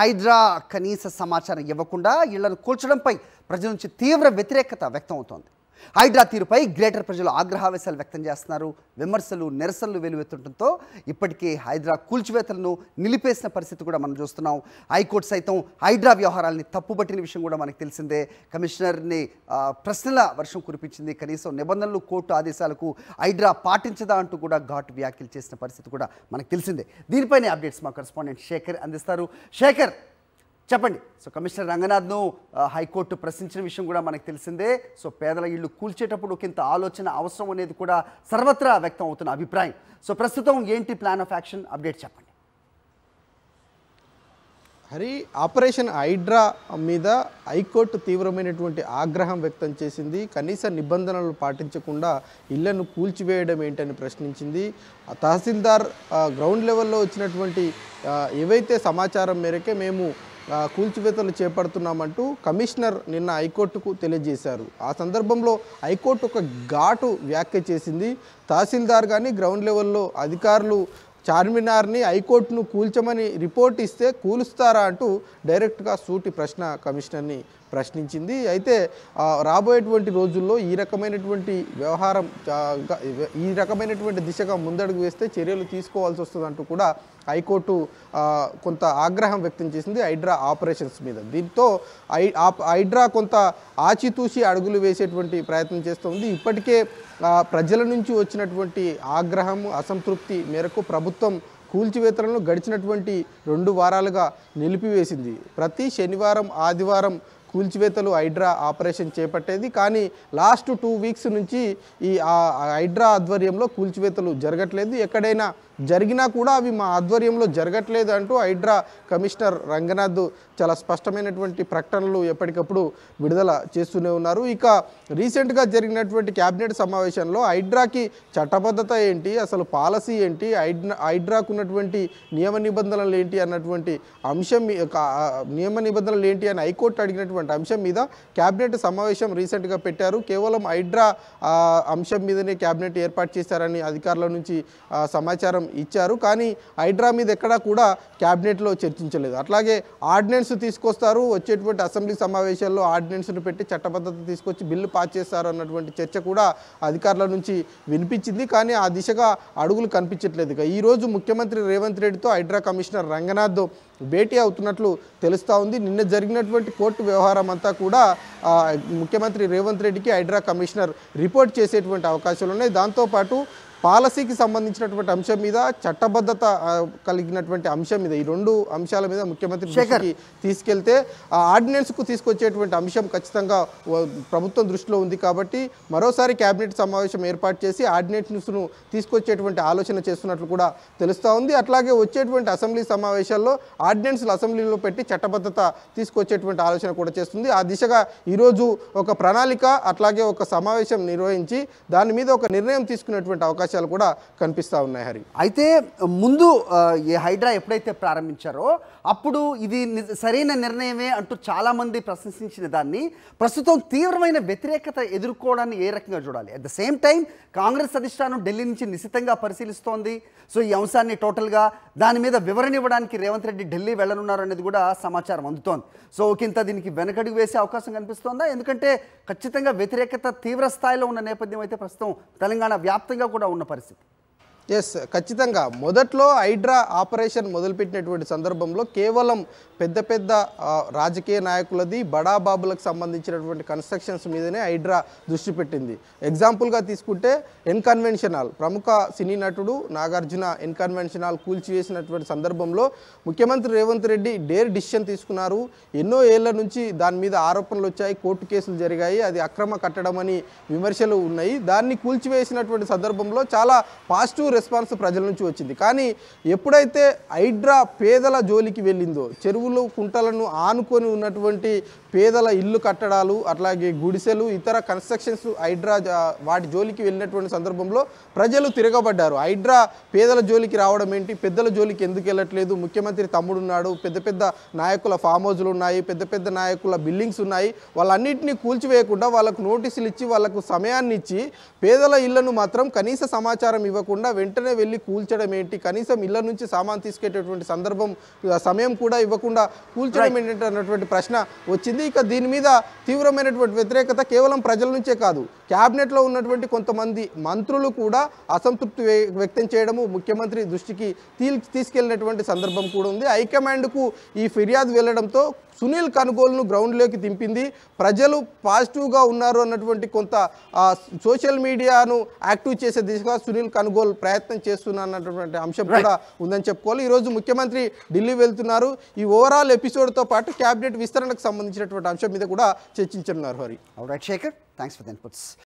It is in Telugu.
హైడ్రా కనీస సమాచారం ఇవ్వకుండా ఇళ్లను కూల్చడంపై ప్రజల నుంచి తీవ్ర వ్యతిరేకత వ్యక్తం అవుతోంది. హైడ్రా తీరుపై గ్రేటర్ ప్రజలు ఆగ్రహావేశాలు వ్యక్తం చేస్తున్నారు. విమర్శలు నిరసనలు వెలువెత్తుండటంతో ఇప్పటికే హైడ్రా కూల్చివేతలను నిలిపేసిన పరిస్థితి కూడా మనం చూస్తున్నాం. హైకోర్టు సైతం హైడ్రా వ్యవహారాలని తప్పుబట్టిన విషయం కూడా మనకు తెలిసిందే. కమిషనర్ని ప్రశ్నల వర్షం కురిపించింది. కనీసం నిబంధనలు కోర్టు ఆదేశాలకు హైడ్రా పాటించదా అంటూ కూడా ఘాటు వ్యాఖ్యలు చేసిన పరిస్థితి కూడా మనకు తెలిసిందే. దీనిపైనే అప్డేట్స్ మా కరెస్పాండెంట్ శేఖర్ అందిస్తారు. శేఖర్, చెప్పండి. సో కమిషనర్ రంగనాథ్ను హైకోర్టు ప్రశ్నించిన విషయం కూడా మనకు తెలిసిందే. సో పేదల ఇళ్ళు కూల్చేటప్పుడు ఒకంత ఆలోచన అవసరం అనేది కూడా సర్వత్రా వ్యక్తం అవుతున్న అభిప్రాయం. సో ప్రస్తుతం ఏంటి ప్లాన్ ఆఫ్ యాక్షన్, అప్డేట్ చెప్పండి. హరి, ఆపరేషన్ హైడ్రా మీద హైకోర్టు తీవ్రమైనటువంటి ఆగ్రహం వ్యక్తం చేసింది. కనీస నిబంధనలు పాటించకుండా ఇళ్లను కూల్చివేయడం ఏంటని ప్రశ్నించింది. తహసీల్దార్ గ్రౌండ్ లెవెల్లో వచ్చినటువంటి ఏవైతే సమాచారం మేరకే మేము కూల్చివేతలు చేపడుతున్నామంటూ కమిషనర్ నిన్న హైకోర్టుకు తెలియజేశారు. ఆ సందర్భంలో హైకోర్టు ఒక ఘాటు వ్యాఖ్య చేసింది. తహసీల్దార్ కానీ గ్రౌండ్ లెవెల్లో అధికారులు చార్మినార్ని హైకోర్టును కూల్చమని రిపోర్ట్ ఇస్తే కూలుస్తారా అంటూ డైరెక్ట్గా సూటి ప్రశ్న కమిషనర్ని ప్రశ్నించింది. అయితే రాబోయేటువంటి రోజుల్లో ఈ రకమైనటువంటి వ్యవహారం ఈ రకమైనటువంటి దిశగా ముందడుగు వేస్తే చర్యలు తీసుకోవాల్సి వస్తుందంటూ కూడా హైకోర్టు కొంత ఆగ్రహం వ్యక్తం చేసింది హైడ్రా ఆపరేషన్స్ మీద. దీంతో హైడ్రా కొంత ఆచితూచి అడుగులు వేసేటువంటి ప్రయత్నం చేస్తుంది. ఇప్పటికే ప్రజల నుంచి వచ్చినటువంటి ఆగ్రహం, అసంతృప్తి మేరకు ప్రభుత్వం కూల్చివేతలను గడిచినటువంటి 2 వారాలుగా నిలిపివేసింది. ప్రతి శనివారం ఆదివారం కూల్చివేతలు హైడ్రా ఆపరేషన్ చేపట్టేది. కానీ లాస్ట్ 2 వీక్స్ నుంచి ఈ హైడ్రా ఆధ్వర్యంలో కూల్చివేతలు జరగట్లేదు. ఎక్కడైనా జరిగినా కూడా అవి మా ఆధ్వర్యంలో జరగట్లేదు అంటూ హైడ్రా కమిషనర్ రంగనాథ్ చాలా స్పష్టమైనటువంటి ప్రకటనలు ఎప్పటికప్పుడు విడుదల చేస్తూనే ఉన్నారు. ఇక రీసెంట్గా జరిగినటువంటి క్యాబినెట్ సమావేశంలో హైడ్రాకి చట్టబద్ధత ఏంటి, అసలు పాలసీ ఏంటి, హైడ్రాకు ఉన్నటువంటి నియమ నిబంధనలు ఏంటి అన్నటువంటి అంశం నియమ నిబంధనలు ఏంటి అని హైకోర్టు అడిగినటువంటి అంశం మీద క్యాబినెట్ సమావేశం రీసెంట్గా పెట్టారు. కేవలం హైడ్రా అంశం మీదనే క్యాబినెట్ ఏర్పాటు చేశారని అధికారుల నుంచి సమాచారం ఇచ్చారు. కానీ హైడ్రా మీద ఎక్కడా కూడా క్యాబినెట్లో చర్చించలేదు. అట్లాగే ఆర్డినెన్స్ తీసుకొస్తారు, వచ్చేటువంటి అసెంబ్లీ సమావేశాల్లో ఆర్డినెన్స్ను పెట్టి చట్టబద్ధత తీసుకొచ్చి బిల్లు పాస్ చేస్తారు అన్నటువంటి చర్చ కూడా అధికారుల నుంచి వినిపించింది. కానీ ఆ దిశగా అడుగులు కనిపించట్లేదు. ఈరోజు ముఖ్యమంత్రి రేవంత్ రెడ్డితో హైడ్రా కమిషనర్ రంగనాథ్ భేటీ అవుతున్నట్లు తెలుస్తూ ఉంది. నిన్న జరిగినటువంటి కోర్టు వ్యవహారం అంతా కూడా ముఖ్యమంత్రి రేవంత్ రెడ్డికి హైడ్రా కమిషనర్ రిపోర్ట్ చేసేటువంటి అవకాశాలు ఉన్నాయి. దాంతోపాటు పాలసీకి సంబంధించినటువంటి అంశం మీద, చట్టబద్ధత కలిగినటువంటి అంశం మీద, ఈ 2 అంశాల మీద ముఖ్యమంత్రి దృష్టికి తీసుకెళ్తే ఆర్డినెన్స్కు తీసుకొచ్చేటువంటి అంశం ఖచ్చితంగా ప్రభుత్వం దృష్టిలో ఉంది. కాబట్టి మరోసారి క్యాబినెట్ సమావేశం ఏర్పాటు చేసి ఆర్డినెన్స్ను తీసుకొచ్చేటువంటి ఆలోచన చేస్తున్నట్లు కూడా తెలుస్తూ ఉంది. అట్లాగే వచ్చేటువంటి అసెంబ్లీ సమావేశాల్లో ఆర్డినెన్స్లు అసెంబ్లీలో పెట్టి చట్టబద్ధత తీసుకొచ్చేటువంటి ఆలోచన కూడా చేస్తుంది. ఆ దిశగా ఈరోజు ఒక ప్రణాళిక, అట్లాగే ఒక సమావేశం నిర్వహించి దాని మీద ఒక నిర్ణయం తీసుకునేటువంటి అవకాశం కూడా కనిపిస్తూ ఉన్నాయి. హరి, అయితే ముందు ఈ హైడ్రా ఎప్పుడైతే ప్రారంభించారో అప్పుడు ఇది సరైన నిర్ణయమే అంటూ చాలామంది ప్రశంసించిన దాన్ని ప్రస్తుతం తీవ్రమైన వ్యతిరేకత ఎదుర్కోవడాన్ని ఏ రకంగా చూడాలి? At the same time Congress అధిష్టానం ఢిల్లీ నుంచి నిశితంగా పరిశీలిస్తోంది. సో ఈ అంశాన్ని టోటల్గా దాని మీద వివరణ ఇవ్వడానికి రేవంత్ రెడ్డి ఢిల్లీ వెళ్ళనున్నారు అనేది కూడా సమాచారం అందుతోంది. సో ఒకంత దీనికి వెనకడుగు వేసే అవకాశం కనిపిస్తోందా? ఎందుకంటే ఖచ్చితంగా వ్యతిరేకత తీవ్ర స్థాయిలో ఉన్న నేపథ్యం అయితే ప్రస్తుతం తెలంగాణ వ్యాప్తంగా కూడా ఉన్న పరిస్థితి. ఎస్, ఖచ్చితంగా. మొదట్లో హైడ్రా ఆపరేషన్ మొదలుపెట్టినటువంటి సందర్భంలో కేవలం పెద్ద పెద్ద రాజకీయ నాయకులది, బడాబాబులకు సంబంధించినటువంటి కన్స్ట్రక్షన్స్ మీదనే హైడ్రా దృష్టి పెట్టింది. ఎగ్జాంపుల్గా తీసుకుంటే ఎన్కన్వెన్షన్ హాల్, ప్రముఖ సినీ నటుడు నాగార్జున ఎన్కన్వెన్షన్ హాల్ కూల్చివేసినటువంటి సందర్భంలో ముఖ్యమంత్రి రేవంత్ రెడ్డి డేర్ డిసిషన్ తీసుకున్నారు. ఎన్నో ఏళ్ల నుంచి దాని మీద ఆరోపణలు వచ్చాయి, కోర్టు కేసులు జరిగాయి, అది అక్రమ కట్టడం అని విమర్శలు ఉన్నాయి. దాన్ని కూల్చివేసినటువంటి సందర్భంలో చాలా పాజిటివ్ రెస్పాన్స్ ప్రజల నుంచి వచ్చింది. కానీ ఎప్పుడైతే హైడ్రా పేదల జోలికి వెళ్ళిందో, చెరువులు కుంటలను ఆనుకొని ఉన్నటువంటి పేదల ఇల్లు కట్టడాలు, అట్లాగే గుడిసెలు, ఇతర కన్స్ట్రక్షన్స్ హైడ్రా వాటి జోలికి వెళ్ళినటువంటి సందర్భంలో ప్రజలు తిరగబడ్డారు. హైడ్రా పేదల జోలికి రావడం ఏంటి, పెద్దల జోలికి ఎందుకు వెళ్ళట్లేదు, ముఖ్యమంత్రి తమ్ముడున్నాడు, పెద్ద పెద్ద నాయకుల ఫామ్ హౌజులు ఉన్నాయి, పెద్ద పెద్ద నాయకుల బిల్డింగ్స్ ఉన్నాయి, వాళ్ళన్నింటినీ కూల్చివేయకుండా వాళ్ళకు నోటీసులు ఇచ్చి వాళ్ళకు సమయాన్ని ఇచ్చి పేదల ఇళ్లను మాత్రం కనీస సమాచారం ఇవ్వకుండా వెంటనే వెళ్ళి కూల్చడం ఏంటి, కనీసం ఇళ్ల నుంచి సామాన్ తీసుకెళ్ళేటువంటి సమయం కూడా ఇవ్వకుండా కూల్చడం ఏంటి అన్నటువంటి ప్రశ్న వచ్చింది. ఇక దీని మీద తీవ్రమైనటువంటి వ్యతిరేకత కేవలం ప్రజల నుంచే కాదు, క్యాబినెట్లో ఉన్నటువంటి కొంతమంది మంత్రులు కూడా అసంతృప్తి వ్యక్తం చేయడము ముఖ్యమంత్రి దృష్టికి తీసుకెళ్లినటువంటి సందర్భం కూడా ఉంది. హైకమాండ్కు ఈ ఫిర్యాదు వెళ్లడంతో సునీల్ కనుగోలును గ్రౌండ్లోకి దింపింది. ప్రజలు పాజిటివ్గా ఉన్నారు అన్నటువంటి కొంత సోషల్ మీడియాను యాక్టివ్ చేసే దిశగా సునీల్ కనుగోలు ప్రయత్నం చేస్తున్నటువంటి అంశం కూడా ఉందని చెప్పుకోవాలి. ఈరోజు ముఖ్యమంత్రి ఢిల్లీ వెళ్తున్నారు. ఈ ఓవరాల్ ఎపిసోడ్తో పాటు క్యాబినెట్ విస్తరణకు సంబంధించినటువంటి అంశం మీద కూడా చర్చించనున్నారు. Hari. Alright Shekhar, thanks for the inputs.